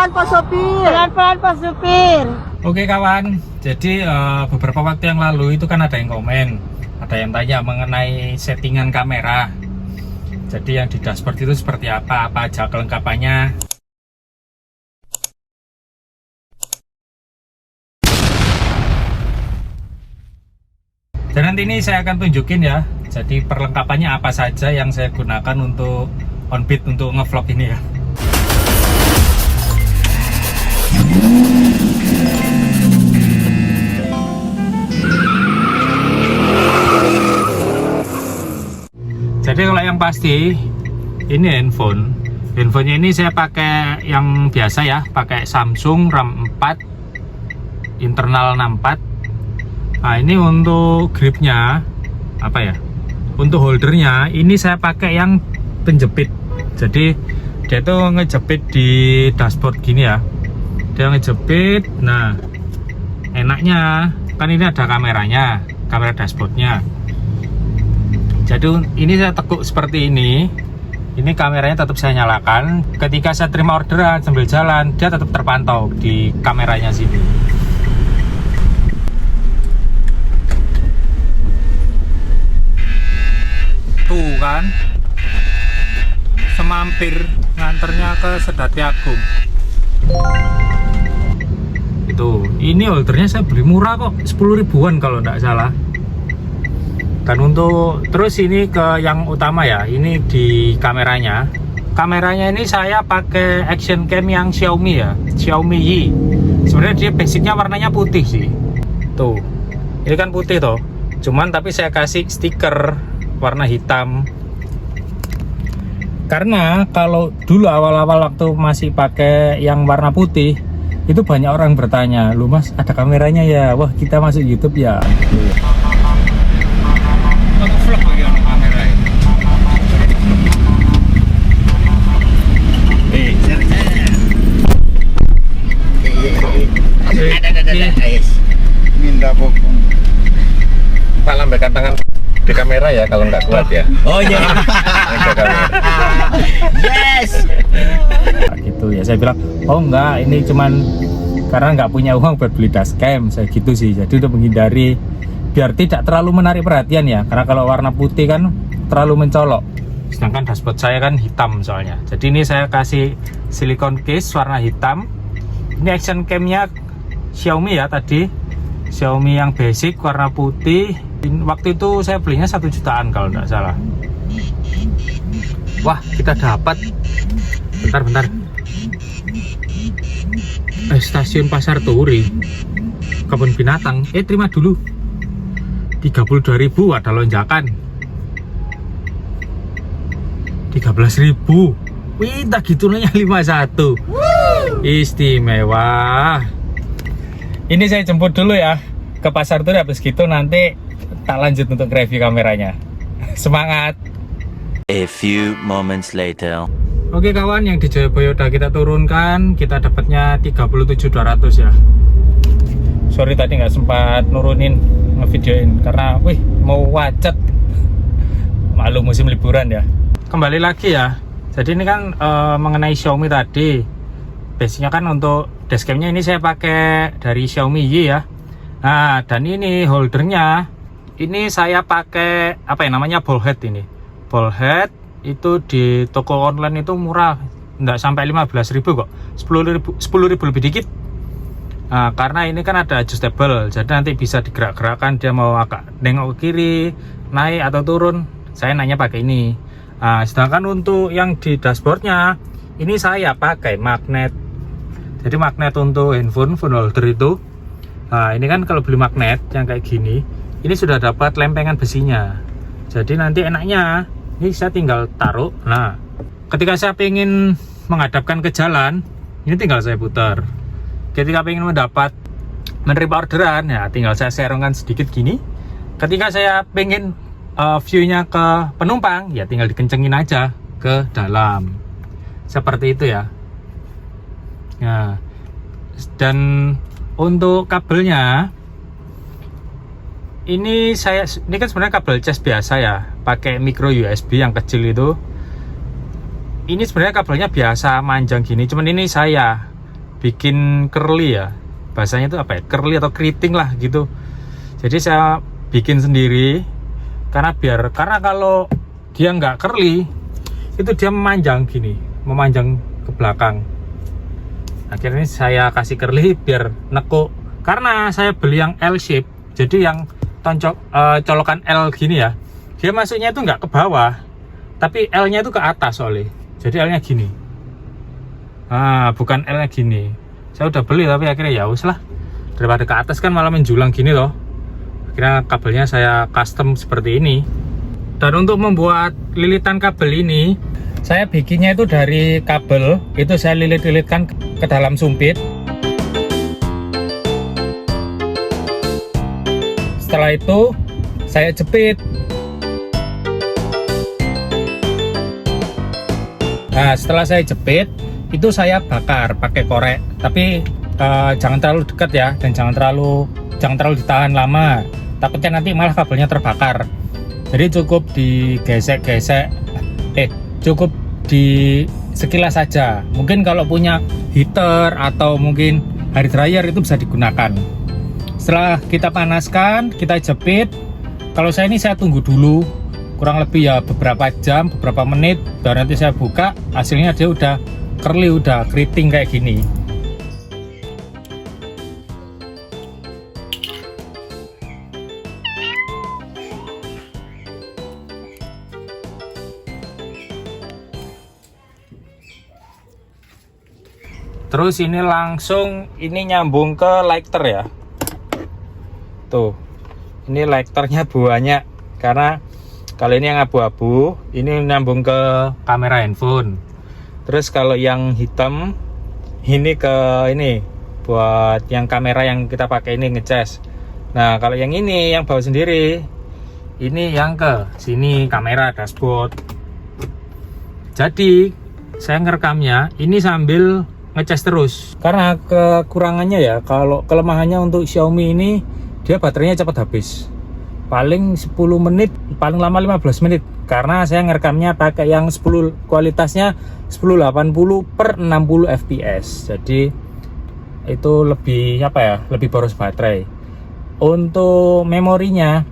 Pelan-pelan Pak Sopir. Pelan-pelan Pak Supir. Oke kawan, jadi beberapa waktu yang lalu itu kan ada yang komen, ada yang tanya mengenai settingan kamera. Jadi yang di dashboard itu seperti apa aja kelengkapannya. Dan nanti ini saya akan tunjukin ya, jadi perlengkapannya apa saja yang saya gunakan untuk on-beat untuk ngevlog ini ya. Jadi kalau yang pasti ini handphonenya ini saya pakai yang biasa ya, pakai Samsung RAM 4 internal 64. Nah ini untuk gripnya apa ya, untuk holdernya ini saya pakai yang penjepit. Jadi dia tuh ngejepit di dashboard gini ya, dia ngejepit. Nah enaknya kan ini ada kameranya, kamera dashboardnya. Jadi ini saya tekuk seperti ini kameranya tetap saya nyalakan. Ketika saya terima orderan sambil jalan, dia tetap terpantau di kameranya sini. Tuh kan, semampir nganternya ke Sedati Agung. Itu, ini holdernya saya beli murah kok, 10 ribuan kalau nggak salah. Dan untuk terus ini ke yang utama ya, ini di kameranya. Kameranya ini saya pakai action cam yang Xiaomi ya, Xiaomi Yi. Sebenarnya dia basicnya warnanya putih sih. Tuh, ini kan putih toh. Cuman tapi saya kasih stiker warna hitam. Karena kalau dulu awal-awal waktu masih pakai yang warna putih, itu banyak orang bertanya, "Lu Mas, ada kameranya ya? Wah, kita masuk YouTube ya." Vlog lagi orang kamera ini. Minta pokok. Pak, lambaikan tangan di kamera ya kalau nggak kuat ya. Oh iya. Yes. Nah, gitu ya, saya bilang, oh enggak, ini cuman karena nggak punya uang buat beli dashcam, saya gitu sih. Jadi udah menghindari biar tidak terlalu menarik perhatian ya, karena kalau warna putih kan terlalu mencolok, sedangkan dashboard saya kan hitam soalnya. Jadi ini saya kasih silikon case warna hitam. Ini action camnya Xiaomi ya, tadi Xiaomi yang basic warna putih. Waktu itu saya belinya 1 jutaan kalau nggak salah. Wah, kita dapat, bentar stasiun Pasar Turi, kebun binatang. Terima dulu, 32.000 ada lonjakan, 13.000. Wih, tak gitu nanya 51. Istimewa. Ini saya jemput dulu ya ke Pasar Turi, habis gitu nanti tak lanjut untuk review kameranya. Semangat. A few moments later. Oke kawan, yang di Jayabaya udah kita turunkan, kita dapatnya 37.200 ya. Sorry tadi nggak sempat nurunin ngevideoin karena wih mau wacet, malu musim liburan ya. Kembali lagi ya, jadi ini kan mengenai Xiaomi tadi, basicnya kan untuk dashcamnya ini saya pakai dari Xiaomi Yi ya. Nah dan ini holdernya ini saya pakai apa ya namanya, ball head. Ini ball head itu di toko online itu murah, nggak sampai 15.000 kok, 10.000 lebih dikit. Nah, karena ini kan ada adjustable, jadi nanti bisa digerak-gerakkan, dia mau agak nengok ke kiri, naik atau turun, saya nanya pakai ini. Nah, sedangkan untuk yang di dashboardnya ini saya pakai magnet. Jadi magnet untuk phone holder itu. Nah, ini kan kalau beli magnet yang kayak gini, ini sudah dapat lempengan besinya. Jadi nanti enaknya ini saya tinggal taruh. Nah, ketika saya ingin menghadapkan ke jalan, ini tinggal saya putar. Ketika ingin menerima orderan ya tinggal saya serongkan sedikit gini. Ketika saya pengen view-nya ke penumpang ya tinggal dikencengin aja ke dalam, seperti itu ya. Nah, dan untuk kabelnya ini kan sebenarnya kabel cas biasa ya, pakai micro USB yang kecil itu. Ini sebenarnya kabelnya biasa manjang gini, cuman ini saya bikin curly ya, bahasanya itu apa ya, curly atau keriting lah gitu. Jadi saya bikin sendiri karena kalau dia nggak curly itu dia memanjang gini, memanjang ke belakang. Akhirnya saya kasih curly biar nekuk, karena saya beli yang L shape, jadi yang colokan L gini ya, dia masuknya itu nggak ke bawah tapi L nya itu ke atas soalnya, jadi L nya gini, bukan L nya gini. Saya udah beli tapi akhirnya ya wis lah, daripada ke atas kan malah menjulang gini loh. Akhirnya kabelnya saya custom seperti ini. Dan untuk membuat lilitan kabel ini, saya bikinnya itu dari kabel itu saya lilit-lilitkan ke dalam sumpit. Setelah itu saya jepit. Nah, setelah saya jepit itu saya bakar pakai korek, tapi jangan terlalu dekat ya, dan jangan terlalu ditahan lama, takutnya nanti malah kabelnya terbakar. Jadi cukup digesek-gesek, cukup di sekilas saja. Mungkin kalau punya heater atau mungkin hair dryer itu bisa digunakan. Setelah kita panaskan, kita jepit. Kalau saya tunggu dulu kurang lebih ya beberapa jam, beberapa menit, dan nanti saya buka, hasilnya dia udah curly, udah keriting kayak gini. Terus ini langsung nyambung ke lighter ya. Tuh, ini lighternya banyak, karena kalau ini yang abu-abu, ini nyambung ke kamera handphone. Terus kalau yang hitam, ini ke ini buat yang kamera yang kita pakai ini ngecas. Nah, kalau yang ini yang bawa sendiri, ini yang ke sini kamera dashboard. Jadi saya ngerekamnya ini sambil ngecas terus. Karena kekurangannya ya, kalau kelemahannya untuk Xiaomi ini, dia baterainya cepat habis. Paling 10 menit, paling lama 15 menit, karena saya ngerekamnya pakai yang 10 kualitasnya 1080x60 fps. Jadi itu lebih lebih boros baterai. Untuk memorinya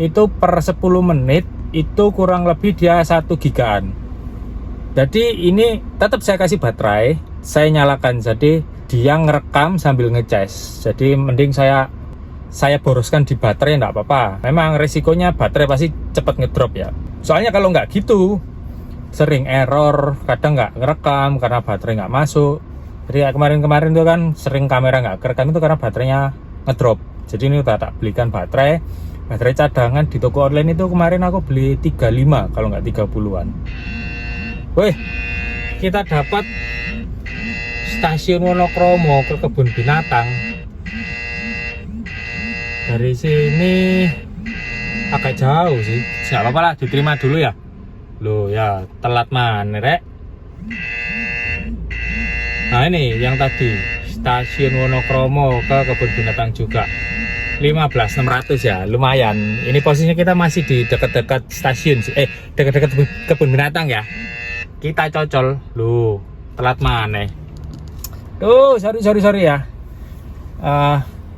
itu per 10 menit itu kurang lebih dia 1 gigaan. Jadi ini tetap saya kasih baterai, saya nyalakan, jadi dia ngerekam sambil ngecas. Jadi mending saya boroskan di baterai, enggak apa-apa. Memang resikonya baterai pasti cepat ngedrop ya. Soalnya kalau nggak gitu sering error, kadang nggak ngerekam karena baterai nggak masuk. Jadi kemarin tuh kan sering kamera nggak kerekam itu karena baterainya ngedrop. Jadi ini udah tak belikan baterai cadangan di toko online itu. Kemarin aku beli 35 kalau nggak 30-an. Wih, kita dapat stasiun Wonokromo ke kebun binatang. Dari sini agak jauh sih, nggak apa-apa lah, diterima dulu ya. Loh ya, telat mana rek. Nah ini yang tadi, stasiun Wonokromo ke kebun binatang juga 15.600 ya, lumayan. Ini posisinya kita masih di dekat-dekat stasiun sih, dekat-dekat kebun binatang ya. Kita cocol, loh telat mana. Tuh, sorry ya.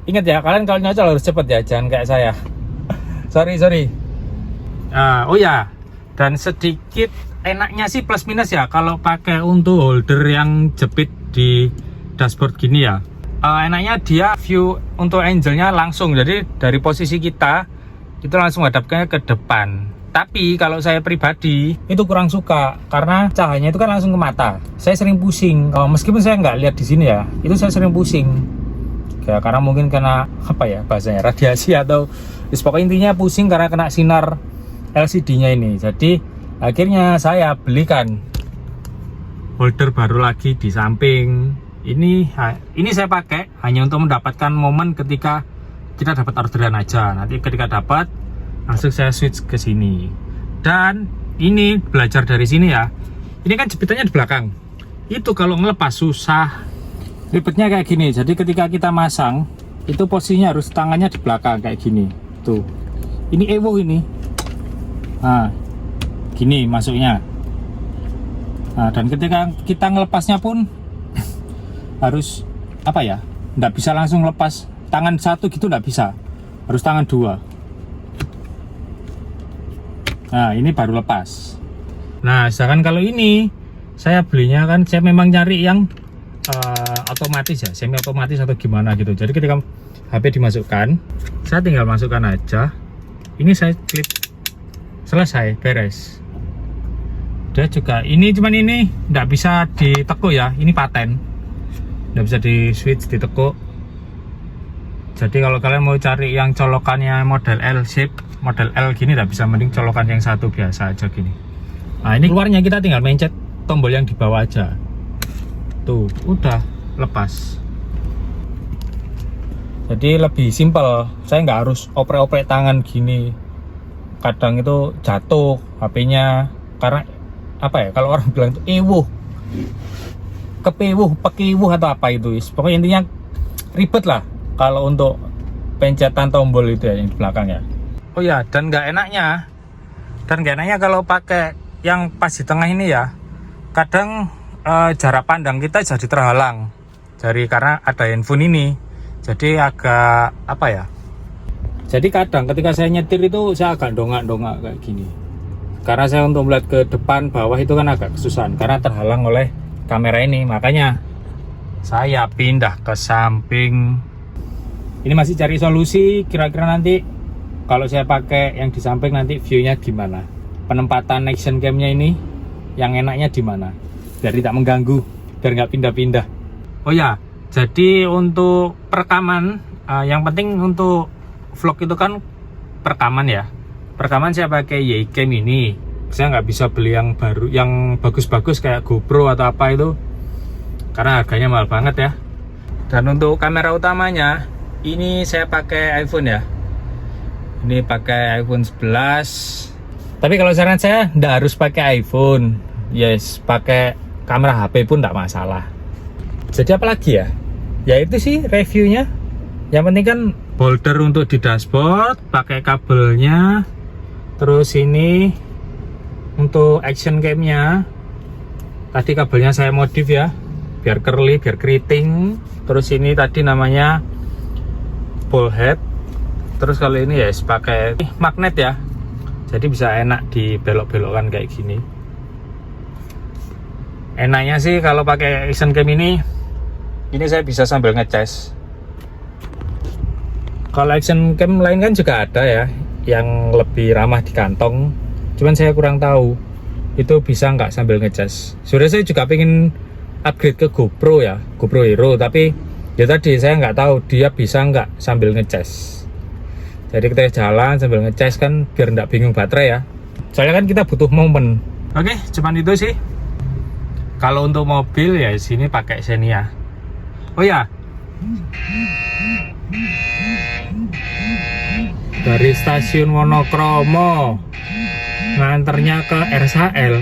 Ingat ya, kalian kalau nyocol harus cepet ya, jangan kayak saya. sorry. Oh ya, dan sedikit enaknya sih plus minus ya kalau pakai untuk holder yang jepit di dashboard gini ya. Enaknya dia view untuk angle-nya langsung, jadi dari posisi kita itu langsung hadapnya ke depan. Tapi kalau saya pribadi itu kurang suka karena cahayanya itu kan langsung ke mata. Saya sering pusing, meskipun saya nggak lihat di sini ya, itu saya sering pusing. Ya, karena mungkin kena bahasanya radiasi atau pokoknya intinya pusing karena kena sinar LCD-nya ini. Jadi akhirnya saya belikan holder baru lagi di samping. Ini saya pakai hanya untuk mendapatkan momen ketika kita dapat orderan aja. Nanti ketika dapat langsung saya switch ke sini. Dan ini belajar dari sini ya. Ini kan jepitannya di belakang. Itu kalau ngelepas susah. Ribetnya kayak gini, jadi ketika kita masang itu posisinya harus tangannya di belakang kayak gini. Tuh, ini Evo ini. Nah, gini masuknya. Nah, dan ketika kita ngelepasnya pun harus apa ya, nggak bisa langsung lepas tangan satu gitu, nggak bisa, harus tangan dua. Nah ini baru lepas. Nah sedangkan kalau ini saya belinya kan, saya memang nyari yang otomatis ya, semi otomatis atau gimana gitu. Jadi ketika HP dimasukkan, saya tinggal masukkan aja, ini saya klik, selesai, beres. Dia juga ini, cuman ini nggak bisa ditekuk ya, ini paten, nggak bisa di switch ditekuk. Jadi kalau kalian mau cari yang colokannya model L shape, model L gini nggak bisa, mending colokan yang satu biasa aja gini. Nah ini keluarnya kita tinggal mencet tombol yang di bawah aja, tuh udah lepas. Jadi lebih simpel, saya nggak harus oprek-oprek tangan gini. Kadang itu jatuh HP-nya, karena apa ya, kalau orang bilang itu ewuh, kepewuh, pekewuh atau apa itu, pokoknya intinya ribet lah kalau untuk pencetan tombol itu ya, yang di belakang ya. Oh ya, dan nggak enaknya kalau pakai yang pas di tengah ini ya, kadang jarak pandang kita jadi terhalang karena ada handphone ini. Jadi agak apa ya, jadi kadang ketika saya nyetir itu saya agak dongak-dongak kayak gini, karena saya untuk melihat ke depan bawah itu kan agak kesusahan karena terhalang oleh kamera ini. Makanya saya pindah ke samping. Ini masih cari solusi, kira-kira nanti kalau saya pakai yang di samping nanti view-nya gimana, penempatan action cam-nya ini yang enaknya di mana, biar tidak mengganggu, biar nggak pindah-pindah. Oh ya, jadi untuk perekaman, yang penting untuk vlog itu kan perekaman ya. Perekaman saya pakai Ycam ini. Saya nggak bisa beli yang baru, yang bagus-bagus kayak GoPro atau apa itu, karena harganya mahal banget ya. Dan untuk kamera utamanya, ini saya pakai iPhone ya. Ini pakai iPhone 11. Tapi kalau saran saya, nggak harus pakai iPhone. Yes, pakai kamera HP pun nggak masalah. Jadi apa lagi ya? Ya itu sih reviewnya. Yang penting kan holder untuk di dashboard, pakai kabelnya. Terus ini untuk action cam-nya, tadi kabelnya saya modif ya, biar curly, biar keriting. Terus ini tadi namanya ball head. Terus kalau ini ya pakai magnet ya, jadi bisa enak dibelok-belokkan kayak gini. Enaknya sih kalau pakai action cam ini saya bisa sambil ngecas. Kalau action cam lain kan juga ada ya, yang lebih ramah di kantong, cuman saya kurang tahu itu bisa nggak sambil ngecas. Sebenarnya saya juga pengen upgrade ke GoPro ya, GoPro Hero, tapi ya tadi saya nggak tahu dia bisa nggak sambil ngecas. Jadi kita jalan sambil ngecas kan biar nggak bingung baterai ya, soalnya kan kita butuh momen. Oke, cuman itu sih. Kalau untuk mobil ya sini pakai Xenia. Oh ya, dari stasiun Wonokromo nganternya ke RSHL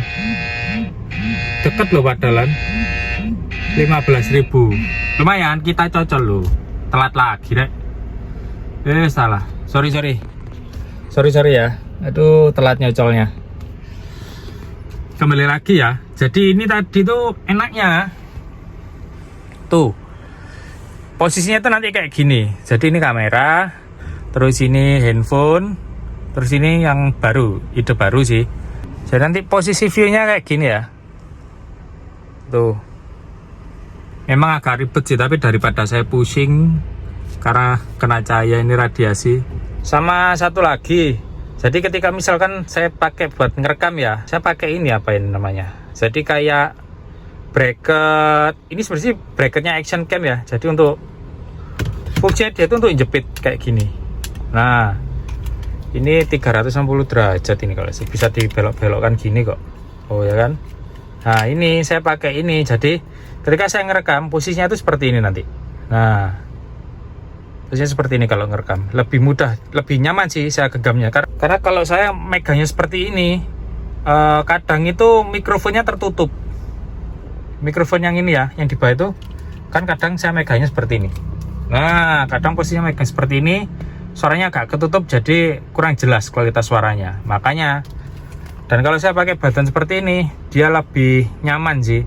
deket loh padalan, 15.000. Lumayan, kita cocol loh. Telat lagi deh. Salah, sorry ya, aduh telat nyocolnya. Kembali lagi ya, jadi ini tadi tuh enaknya tuh posisinya tuh nanti kayak gini. Jadi ini kamera, terus ini handphone, terus ini yang baru, ide baru sih. Jadi nanti posisi view-nya kayak gini ya. Tuh. Memang agak ribet sih, tapi daripada saya pusing karena kena cahaya ini radiasi. Sama satu lagi, jadi ketika misalkan saya pakai buat ngerekam ya, saya pakai ini apa ini namanya. Jadi kayak bracket, ini sebenarnya bracketnya action cam ya. Jadi untuk fungsinya dia itu untuk jepit kayak gini. Nah, ini 360 derajat ini, kalau bisa dibelok-belokkan gini kok. Oh ya kan. Nah ini saya pakai ini, jadi ketika saya ngerekam posisinya itu seperti ini nanti. Nah, posisinya seperti ini kalau ngerekam, lebih mudah, lebih nyaman sih saya genggamnya. Karena kalau saya megangnya seperti ini, kadang itu mikrofonnya tertutup. Mikrofon yang ini ya, yang di bawah itu kan kadang saya megangnya seperti ini. Nah, kadang posisinya megang seperti ini, suaranya agak ketutup, jadi kurang jelas kualitas suaranya. Makanya, dan kalau saya pakai badan seperti ini, dia lebih nyaman sih.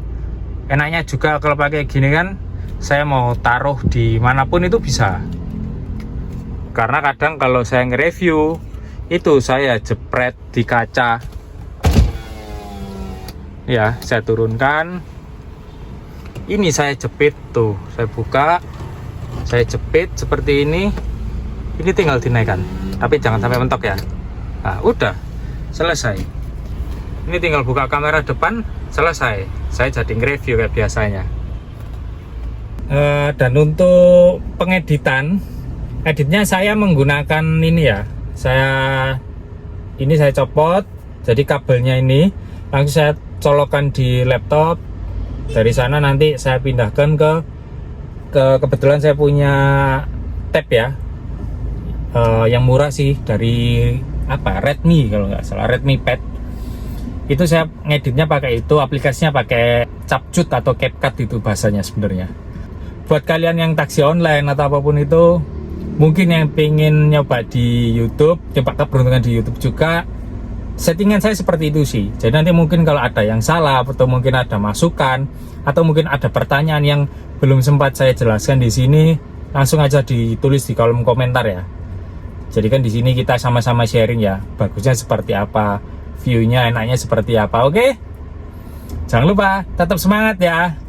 Enaknya juga kalau pakai gini kan, saya mau taruh di manapun itu bisa. Karena kadang kalau saya nge-review itu saya jepret di kaca. Ya, saya turunkan. Ini saya jepit tuh, saya buka, saya jepit seperti ini. Ini tinggal dinaikkan, tapi jangan sampai mentok ya. Nah, udah selesai. Ini tinggal buka kamera depan, selesai. Saya jadi nge-review kayak biasanya. Dan untuk pengeditan, editnya saya menggunakan ini ya. Saya copot, jadi kabelnya ini langsung saya colokkan di laptop. Dari sana nanti saya pindahkan ke kebetulan saya punya tab ya. Yang murah sih dari Redmi kalau nggak salah, Redmi Pad. Itu saya ngeditnya pakai itu, aplikasinya pakai CapCut atau CapCut itu bahasanya sebenarnya. Buat kalian yang taksi online atau apapun itu, mungkin yang pengen nyoba di YouTube, coba keberuntungan di YouTube juga, settingan saya seperti itu sih. Jadi nanti mungkin kalau ada yang salah atau mungkin ada masukan atau mungkin ada pertanyaan yang belum sempat saya jelaskan di sini, langsung aja ditulis di kolom komentar ya. Jadi kan di sini kita sama-sama sharing ya, bagusnya seperti apa, view-nya enaknya seperti apa, oke? Jangan lupa tetap semangat ya.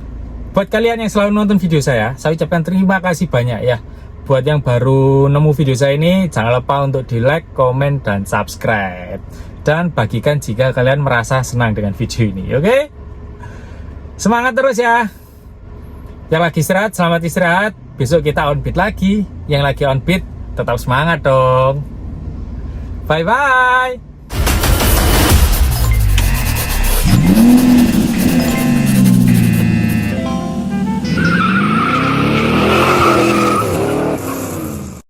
Buat kalian yang selalu nonton video saya ucapkan terima kasih banyak ya. Buat yang baru nemu video saya ini, jangan lupa untuk di like, komen, dan subscribe. Dan bagikan jika kalian merasa senang dengan video ini, oke? Semangat terus ya. Yang lagi istirahat, selamat istirahat. Besok kita on beat lagi. Yang lagi on beat, tetap semangat dong. Bye-bye.